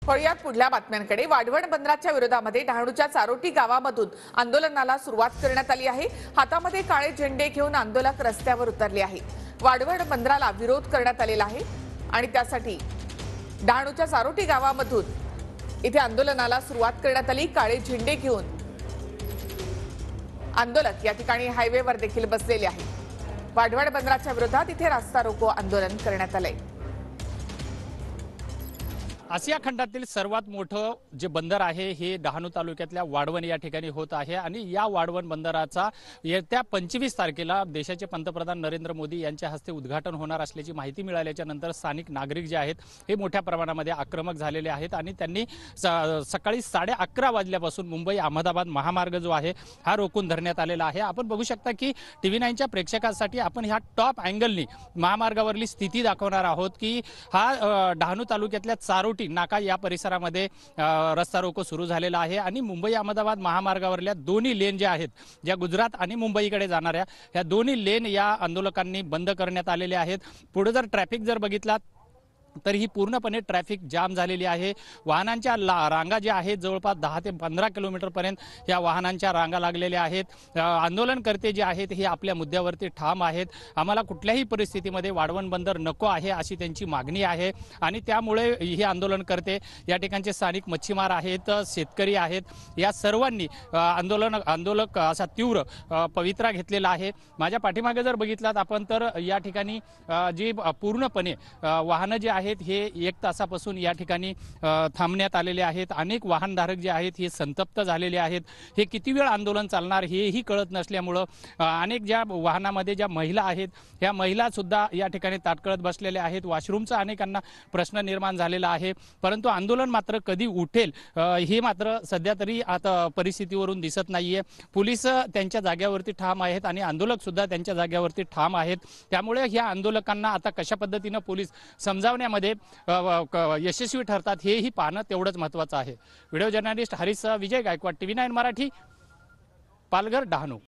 वळूयात पुढल्या बातम्यांकडे। वाढवण बंदराच्या विरोधामध्ये डहाणूच्या चारोटी गावामधून आंदोलनाला सुरुवात करण्यात आली आहे। हातामध्ये काळे झेंडे घेऊन आंदोलक रस्त्यावर उतरले आहेत। वाढवण बंदराला विरोध करण्यात आलेला आहे आणि त्यासाठी डहाणूच्या चारोटी गावामधून इथे आंदोलनाला सुरुवात करण्यात आली। काळे झेंडे घेऊन आंदोलक या ठिकाणी हायवेवर देखील बसलेले आहेत। वाढवण बंदराच्या विरोधात इथे रास्ता रोको आंदोलन करण्यात आले। आशिया खंडातील सर्वात मोठं जे बंदर आहे हे डहाणू तालुक्यातल्या वाढवण या ठिकाणी होत आहे आणि या वाढवण बंदराचा येत्या 25 तारखेला देशाचे पंतप्रधान नरेंद्र मोदी यांच्या हस्ते उद्घाटन होणार असल्याची माहिती मिळाल्याच्या नंतर स्थानिक नागरिक जे आहेत हे मोठ्या प्रमाणामध्ये आक्रमक झालेले आहेत आणि त्यांनी सकाळी 11:30 वाजल्यापासून मुंबई अहमदाबाद महामार्ग जो आहे हा रोखून धरण्यात आलेला आहे। आपण बघू शकता की TV9च्या प्रेक्षकांसाठी आपण ह्या टॉप अँगलनी महामार्गावरली स्थिती दाखवणार आहोत की हा डहाणू तालुक्यातल्या चारोटी नाका या परिसरामध्ये रस्ता रोको सुरू झालेला आहे आणि मुंबई अहमदाबाद महामार्गावरल्या दोन्ही लेन ज्या आहेत ज्या गुजरात आणि मुंबईकडे जाणाऱ्या या दोन्ही लेन या आंदोलकांनी बंद करण्यात आलेले आहेत। पुढे जर ट्रॅफिक जर बघितला तर ही पूर्णपणे ट्रॅफिक जाम झालेली आहे। वाहनांच्या रांगा ज्या आहेत जवळपास 10 ते 15 किलोमीटर पर्यंत या वाहनांच्या रांगा लागलेल्या आहेत। आंदोलनकर्ते जे आहेत हे आपल्या मुद्द्यावरती ठाम आहेत। आम्हाला कुठल्याही परिस्थितीमध्ये वाढवण बंदर नको आहे अशी त्यांची मागणी आहे आणि त्यामुळे हे आंदोलनकर्ते या ठिकाणचे स्थानिक मच्छीमार आहेत, शेतकरी आहेत, या सर्वांनी आंदोलक असा तीव्र पवित्रा घेतलेला आहे। माझ्या पाठीमागे जर बघितलात आपण तर या ठिकाणी जी पूर्णपणे वाहनं जे आहेत हे 1 तासापासून या ठिकाणी थांबण्यात आलेले आहेत। अनेक वाहनधारक जे आहेत हे संतप्त झालेले आहेत। हे किती वेळ आंदोलन चालणार हेही कळत नसल्यामुळे अनेक ज्या वाहनामध्ये ज्या महिला आहेत ह्या महिला सुद्धा या ठिकाणी ताटकळत बसलेल्या आहेत। वॉशरूमचा अनेकांना प्रश्न निर्माण झालेला आहे, परंतु आंदोलन मात्र कधी उठेल हे मात्र सध्या तरी आता परिस्थितीवरून दिसत नाहीये। पोलीस त्यांच्या जाग्यावरती ठाम आहेत आणि आंदोलक सुद्धा त्यांच्या जाग्यावरती ठाम आहेत। त्यामुळे ह्या आंदोलकांना आता कशा पद्धतीने पोलीस समजावण्यामध्ये यशस्वी ठरतात हेही पाहणं तेवढंच महत्त्वाचं आहे। व्हिडिओ जर्नलिस्ट हरीश विजय गायकवाड, TV9 मराठी, पालघर, डहाणू।